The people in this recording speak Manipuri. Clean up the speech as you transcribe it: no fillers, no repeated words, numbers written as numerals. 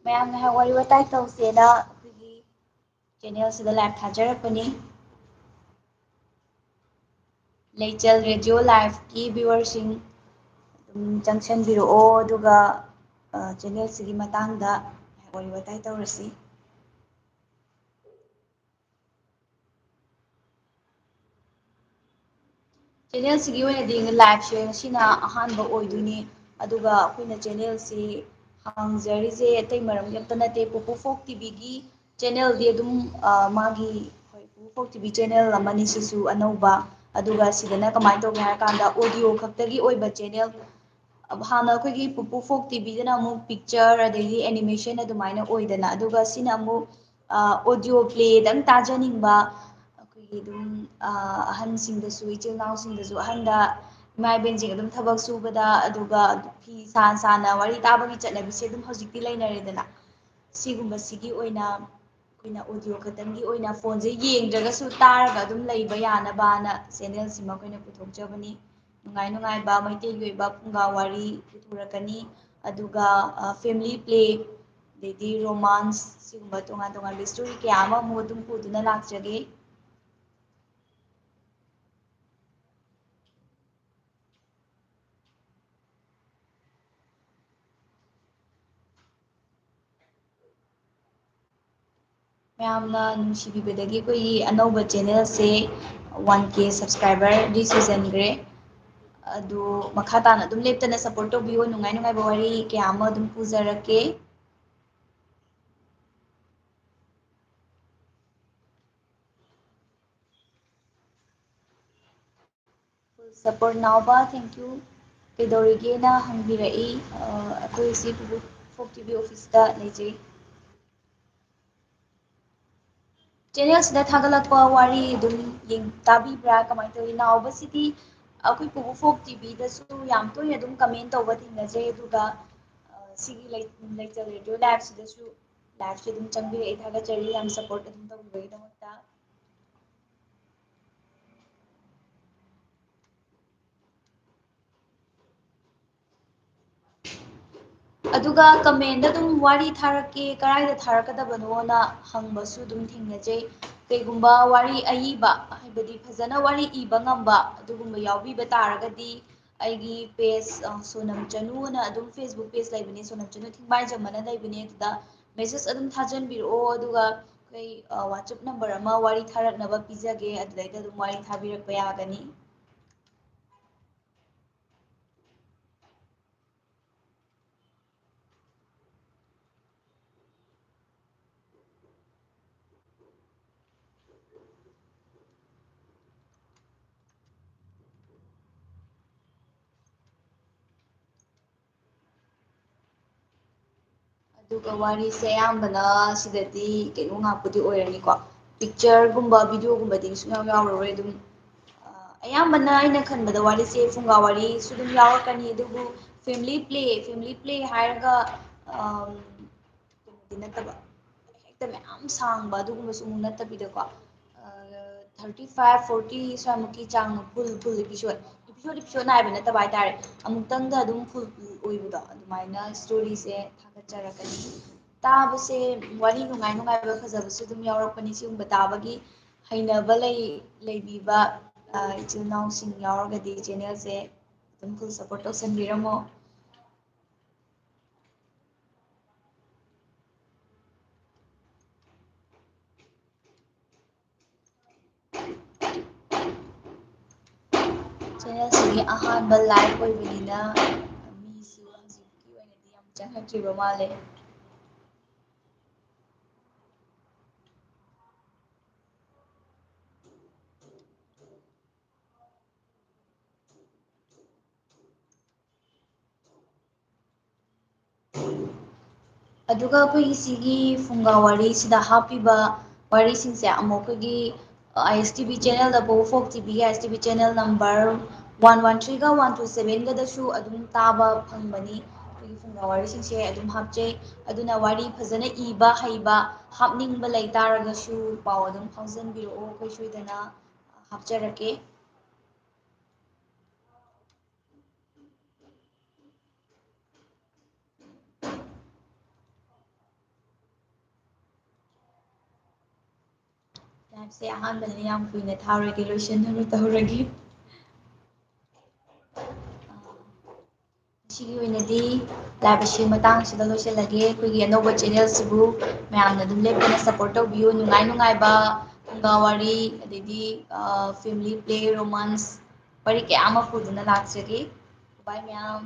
ꯃꯌꯥꯝꯅ ꯉꯥꯏꯍꯥꯛ ꯋꯥꯔꯤ ꯋꯥꯇꯥꯏ ꯇꯧꯁꯦꯅ ꯑꯩꯈꯣꯏꯒꯤ ꯆꯦꯅꯦꯜꯁꯤꯗ ꯂꯥꯏꯚ ꯊꯥꯖꯔꯛꯄꯅꯤ ꯂꯩꯆꯜ ꯔꯦꯗꯤꯑꯣ ꯂꯥꯏꯚꯀꯤ ꯚꯤꯌꯋꯔꯁꯤꯡ ꯑꯗꯨꯝ ꯆꯪꯁꯤꯟꯕꯤꯔꯛꯑꯣ ꯑꯗꯨꯒ ꯆꯦꯅꯦꯜꯁꯤꯒꯤ ꯃꯇꯥꯡꯗ ꯋꯥꯔꯤ ꯋꯥꯇꯥꯏ ꯇꯧꯔꯁꯤ ꯆꯦꯅꯦꯜꯁꯤꯒꯤ ꯑꯣꯏꯅꯗꯤ ꯂꯥꯏꯚꯁꯦ ꯉꯁꯤꯅ ꯑꯍꯥꯟꯕ ꯑꯣꯏꯗꯣꯏꯅꯤ ꯑꯗꯨꯒ ꯑꯩꯈꯣꯏꯅ ꯆꯦꯅꯦꯜꯁꯤ ꯍꯥꯡꯖꯔꯤꯁꯦ ꯑꯇꯩ ꯃꯔꯝꯒꯤ ꯑꯝꯇ ꯅꯠꯇꯦ ꯄꯣꯄꯨ ꯐꯣꯛ ꯇꯤꯚꯤꯒꯤ ꯆꯦꯅꯦꯜꯗꯤ ꯑꯗꯨꯝ ꯃꯥꯒꯤ ꯍꯣꯏ ꯄꯣꯄꯨ ꯐꯣꯛ ꯇꯤꯚꯤ ꯆꯦꯅꯦꯜ ꯑꯃꯅꯤ ꯁꯤꯁꯨ ꯑꯅꯧꯕ ꯑꯗꯨꯒ ꯁꯤꯗꯅ ꯀꯃꯥꯏꯅ ꯇꯧꯒꯦ ꯍꯥꯏꯔ ꯀꯥꯟꯗ ꯑꯣꯗꯤꯑꯣ ꯈꯛꯇꯒꯤ ꯑꯣꯏꯕ ꯆꯦꯅꯦꯜ ꯍꯥꯟꯅ ꯑꯩꯈꯣꯏꯒꯤ ꯄꯨꯄꯨ ꯐꯣꯛ ꯇꯤꯚꯤꯗꯅ ꯑꯃꯨꯛ ꯄꯤꯛꯆꯔ ꯑꯗꯩꯗꯤ ꯑꯦꯅꯤꯃꯦꯁꯟ ꯑꯗꯨꯃꯥꯏꯅ ꯑꯣꯏꯗꯅ ꯑꯗꯨꯒ ꯁꯤꯅ ꯑꯃꯨꯛ ꯑꯣꯗꯤꯑꯣ ꯄ꯭ꯂꯦꯗꯪ ꯇꯥꯖꯅꯤꯡꯕ ꯑꯩꯈꯣꯏꯒꯤ ꯑꯗꯨꯝ ꯑꯍꯟꯁꯤꯡꯗꯁꯨ ꯏꯆꯤꯜ ꯏꯅꯥꯎꯁꯤꯡꯗꯁꯨ ꯑꯍꯟꯗ ꯏꯃꯥ ꯏꯕꯦꯟꯁꯤꯡ ꯑꯗꯨꯝ ꯊꯕꯛ ꯁꯨꯕꯗ ꯑꯗꯨꯒ ꯐꯤ ꯁꯥꯅ ꯋꯥꯔꯤ ꯇꯥꯕꯒꯤ ꯆꯠꯅꯕꯤꯁꯦ ꯑꯗꯨꯝ ꯍꯧꯖꯤꯛꯇꯤ ꯂꯩꯅꯔꯦꯗꯅ ꯁꯤꯒꯨꯝꯕꯁꯤꯒꯤ ꯑꯣꯏꯅ ꯑꯩꯈꯣꯏꯅ ꯑꯣꯗꯤꯑꯣ ꯈꯛꯇꯪꯒꯤ ꯑꯣꯏꯅ ꯐꯣꯟꯁꯦ ꯌꯦꯡꯗ꯭ꯔꯒꯁꯨ ꯇꯥꯔꯒ ꯑꯗꯨꯝ ꯂꯩꯕ ꯌꯥꯅꯕꯅ ꯆꯦꯅꯦꯜꯁꯤꯃ ꯑꯩꯈꯣꯏꯅ ꯄꯨꯊꯣꯛꯆꯕꯅꯤ ꯅꯨꯡꯉꯥꯏ ꯅꯨꯡꯉꯥꯏꯕ ꯃꯩꯇꯩꯒꯤ ꯑꯣꯏꯕ ꯐꯨꯡꯒꯥ ꯋꯥꯔꯤ ꯄꯨꯊꯣꯔꯛꯀꯅꯤ ꯑꯗꯨꯒ ꯐꯦꯃꯤꯂꯤ ꯄ꯭ꯂꯦ ꯑꯗꯩꯗꯤ ꯔꯣꯃꯥꯟꯁ ꯁꯤꯒꯨꯝꯕ ꯇꯣꯉꯥꯟ ꯇꯣꯉꯥꯟꯕ ꯏꯁꯇꯣꯔꯤ ꯀꯌꯥ ꯑꯃꯃꯨꯛ ꯑꯗꯨꯝ ꯄꯨꯗꯨꯅ ꯂꯥꯛꯆꯒꯦ ꯃꯌꯥꯝꯅ ꯅꯨꯡꯁꯤꯕꯤꯕꯗꯒꯤ ꯑꯩꯈꯣꯏꯒꯤ ꯑꯅꯧꯕ ꯆꯦꯅꯦꯜꯁꯦ 1K ꯁꯕꯁꯀ꯭ꯔꯥꯏꯕꯔꯗꯤ ꯁꯨꯖꯟꯈ꯭ꯔꯦ ꯑꯗꯨ ꯃꯈꯥ ꯇꯥꯅ ꯑꯗꯨꯝ ꯂꯦꯞꯇꯅ ꯁꯞꯄꯣꯔꯠ ꯇꯧꯕꯤꯌꯨ ꯅꯨꯡꯉꯥꯏ ꯅꯨꯡꯉꯥꯏꯕ ꯋꯥꯔꯤ ꯀꯌꯥ ꯑꯃ ꯑꯗꯨꯝ ꯄꯨꯖꯔꯛꯀꯦ ꯁꯄꯣꯔꯠ ꯅꯥꯎꯕ ꯊꯦꯡꯀ꯭ꯌꯨ ꯀꯩꯗꯧꯔꯤꯒꯦꯅ ꯍꯪꯕꯤꯔꯛꯏ ꯑꯩꯈꯣꯏ ꯁꯤ ꯄꯨꯄꯨ ꯐꯣꯛ ꯇꯤꯚꯤ ꯑꯣꯐꯤꯁꯇ ꯂꯩꯖꯩ ꯆꯦꯅꯦꯜꯁꯤꯗ ꯊꯥꯒꯠꯂꯛꯄ ꯋꯥꯔꯤ ꯑꯗꯨꯝ ꯇꯥꯕꯤꯕ꯭ꯔꯥ ꯀꯃꯥꯏꯅ ꯇꯧꯋꯤ ꯅꯥꯎꯕꯁꯤꯗꯤ ꯑꯩꯈꯣꯏ ꯄꯨꯄꯨ ꯐꯣꯛ ꯇꯤꯚꯤꯗꯁꯨ ꯌꯥꯝ ꯇꯣꯏꯅ ꯑꯗꯨꯝ ꯀꯃꯦꯟ ꯇꯧꯕ ꯊꯦꯡꯅꯖꯩ ꯑꯗꯨꯒ ꯁꯤꯒꯤ ꯂꯩꯆꯜ ꯔꯦꯗꯤꯑꯣ ꯂꯥꯏꯚꯁꯤꯗꯁꯨ ꯂꯥꯏꯚꯁꯦ ꯑꯗꯨꯝ ꯆꯪꯕꯤꯔꯛꯏ ꯊꯥꯒꯠꯆꯔꯤ ꯌꯥꯝ ꯁꯄꯣꯔꯠ ꯑꯗꯨꯝ ꯇꯧꯕꯤꯕꯒꯤꯗꯃꯛꯇ ꯑꯗꯨꯒ ꯀꯃꯦꯟꯗ ꯑꯗꯨꯝ ꯋꯥꯔꯤ ꯊꯥꯔꯛꯀꯦ ꯀꯗꯥꯏꯗ ꯊꯥꯔꯛꯀꯗꯕꯅꯣꯅ ꯍꯪꯕꯁꯨ ꯑꯗꯨꯝ ꯊꯦꯡꯅꯖꯩ ꯀꯩꯒꯨꯝꯕ ꯋꯥꯔꯤ ꯑꯏꯕ ꯍꯥꯏꯕꯗꯤ ꯐꯖꯅ ꯋꯥꯔꯤ ꯏꯕ ꯉꯝꯕ ꯑꯗꯨꯒꯨꯝꯕ ꯌꯥꯎꯕꯤꯕ ꯇꯥꯔꯒꯗꯤ ꯑꯩꯒꯤ ꯄꯦꯖ ꯁꯣꯅꯝ ꯆꯅꯨꯅ ꯑꯗꯨꯝ ꯐꯦꯁꯕꯨꯛ ꯄꯦꯖ ꯂꯩꯕꯅꯦ ꯁꯣꯅꯝ ꯆꯅꯨ ꯊꯤꯡꯕꯥꯏꯖꯝꯑꯅ ꯂꯩꯕꯅꯦ ꯑꯗꯨꯗ ꯃꯦꯁꯦꯁ ꯑꯗꯨꯝ ꯊꯥꯖꯟꯕꯤꯔꯛꯑꯣ ꯑꯗꯨꯒ ꯑꯩꯈꯣꯏ ꯋꯥꯆꯞ ꯅꯝꯕꯔ ꯑꯃ ꯋꯥꯔꯤ ꯊꯥꯔꯛꯅꯕ ꯄꯤꯖꯒꯦ ꯑꯗꯨꯗꯩꯗ ꯑꯗꯨꯝ ꯋꯥꯔꯤ ꯊꯥꯕꯤꯔꯛꯄ ꯌꯥꯒꯅꯤ ꯑꯗꯨꯒ ꯋꯥꯔꯤꯁꯦ ꯑꯌꯥꯝꯕꯅ ꯁꯤꯗꯗꯤ ꯀꯩꯅꯣ ꯉꯥꯛꯄꯨꯗꯤ ꯑꯣꯏꯔꯅꯤꯀꯣ ꯄꯤꯛꯆꯔꯒꯨꯝꯕ ꯚꯤꯗꯤꯑꯣꯒꯨꯝꯕꯗꯤ ꯁꯨꯡꯌꯥꯎ ꯌꯥꯎꯔꯔꯣꯏ ꯑꯗꯨꯝ ꯑꯌꯥꯝꯕꯅ ꯑꯩꯅ ꯈꯟꯕꯗ ꯋꯥꯔꯤꯁꯦ ꯐꯨꯡꯒꯥ ꯋꯥꯔꯤꯁꯨ ꯑꯗꯨꯝ ꯌꯥꯎꯔꯛꯀꯅꯤ ꯑꯗꯨꯕꯨ ꯐꯦꯃꯤꯂꯤ ꯄ꯭ꯂꯦ ꯍꯥꯏꯔꯒ ꯀꯩꯅꯣꯗꯤ ꯅꯠꯇꯕ ꯍꯦꯛꯇ ꯃꯌꯥꯝ ꯁꯥꯡꯕ ꯑꯗꯨꯒꯨꯝꯕꯁꯨ ꯑꯃꯨꯛ ꯅꯠꯇꯕꯤꯗꯀꯣ 35-40 ꯁ꯭ꯋꯥꯏꯃꯨꯛꯀꯤ ꯆꯥꯡ ꯐꯨꯜ ꯏꯄꯤꯁꯣꯠ ꯅꯥꯏꯕ ꯅꯠꯇꯕ ꯍꯥꯏꯇꯥꯔꯦ ꯑꯃꯨꯛꯇꯪꯗ ꯑꯗꯨꯝ ꯐꯨꯜ ꯑꯣꯏꯕꯗꯣ ꯑꯗꯨꯃꯥꯏꯅ ꯏꯁꯇꯣꯔꯤꯁꯦ ꯊꯥꯒꯠꯆꯔꯛꯀꯅꯤ ꯇꯥꯕꯁꯦ ꯋꯥꯔꯤ ꯅꯨꯡꯉꯥꯏ ꯅꯨꯡꯉꯥꯏꯕ ꯐꯖꯕꯁꯨ ꯑꯗꯨꯝ ꯌꯥꯎꯔꯛꯄꯅꯤ ꯁꯤꯒꯨꯝꯕ ꯇꯥꯕꯒꯤ ꯍꯩꯅꯕ ꯂꯩꯕꯤꯕ ꯏꯆꯤꯜ ꯏꯅꯥꯎꯁꯤꯡ ꯌꯥꯎꯔꯒꯗꯤ ꯆꯦꯅꯦꯜꯁꯦ ꯑꯗꯨꯝ ꯐꯨꯜ ꯁꯞꯄꯣꯔꯠ ꯇꯧꯁꯟꯕꯤꯔꯝꯃꯣ ꯆꯦꯅꯦꯜꯁꯤꯒꯤ ꯑꯍꯥꯟꯕ ꯂꯥꯏꯚ ꯑꯣꯏꯕꯅꯤꯅ ꯃꯤꯁꯨ ꯍꯧꯖꯤꯛꯀꯤ ꯑꯣꯏꯅꯗꯤ ꯌꯥꯝ ꯆꯪꯉꯛꯇ꯭ꯔꯤꯕ ꯃꯥꯜꯂꯦ ꯑꯗꯨꯒ ꯑꯩꯈꯣꯏꯒꯤ ꯁꯤꯒꯤ ꯐꯨꯡꯒꯥ ꯋꯥꯔꯤꯁꯤꯗ ꯍꯥꯞꯄꯤꯕ ꯋꯥꯔꯤꯁꯤꯡꯁꯦ ꯑꯃꯨꯛ ꯑꯩꯈꯣꯏꯒꯤ ꯑꯥꯏ ꯑꯦꯁ ꯇꯤ ꯚꯤ ꯆꯦꯅꯦꯜꯗ ꯄꯣꯄꯨ ꯐꯣꯛ ꯇꯤꯚꯤꯒꯤ ꯑꯥꯏ ꯑꯦꯁ ꯇꯤ ꯚꯤ ꯆꯦꯅꯦꯜ ꯅꯝꯕꯔ 113ꯒ 127ꯒꯗꯁꯨ ꯑꯗꯨꯝ ꯇꯥꯕ ꯐꯪꯕꯅꯤ ꯑꯩꯈꯣꯏꯒꯤ ꯐꯨꯡꯒꯥ ꯋꯥꯔꯤꯁꯤꯡꯁꯦ ꯑꯗꯨꯝ ꯍꯥꯞꯆꯩ ꯑꯗꯨꯅ ꯋꯥꯔꯤ ꯐꯖꯅ ꯏꯕ ꯍꯩꯕ ꯍꯥꯞꯅꯤꯡꯕ ꯂꯩ ꯇꯥꯔꯒꯁꯨ ꯄꯥꯎ ꯑꯗꯨꯝ ꯐꯥꯎꯖꯟꯕꯤꯔꯛꯑꯣ ꯑꯩꯈꯣꯏ ꯁꯣꯏꯗꯅ ꯍꯥꯞꯆꯔꯛꯀꯦ ꯂꯥꯏꯐꯁꯦ ꯑꯍꯥꯟꯕꯅꯤꯅ ꯌꯥꯝ ꯀꯨꯏꯅ ꯊꯥꯔꯣꯏꯒꯦ ꯂꯣꯏꯁꯤꯟꯅꯕ ꯇꯧꯔꯒꯦ ꯁꯤꯒꯤ ꯑꯣꯏꯅꯗꯤ ꯂꯥꯏꯚ ꯑꯁꯤ ꯃꯇꯥꯡꯁꯤꯗ ꯂꯣꯏꯁꯤꯜꯂꯒꯦ ꯑꯩꯈꯣꯏꯒꯤ ꯑꯅꯧꯕ ꯆꯦꯅꯦꯜꯁꯤꯕꯨ ꯃꯌꯥꯝꯅ ꯑꯗꯨꯝ ꯂꯦꯞꯇꯅ ꯁꯞꯄꯣꯔꯠ ꯇꯧꯕꯤꯌꯨ ꯅꯨꯡꯉꯥꯏ ꯅꯨꯡꯉꯥꯏꯕ ꯐꯨꯡꯒꯥ ꯋꯥꯔꯤ ꯑꯗꯩꯗꯤ ꯐꯦꯃꯤꯂꯤ ꯄ꯭ꯂꯦ ꯔꯣꯃꯥꯟꯁ ꯋꯥꯔꯤ ꯀꯌꯥ ꯑꯃ ꯄꯨꯗꯨꯅ ꯂꯥꯛꯆꯒꯦ ꯕꯥꯏ ꯃꯌꯥꯝ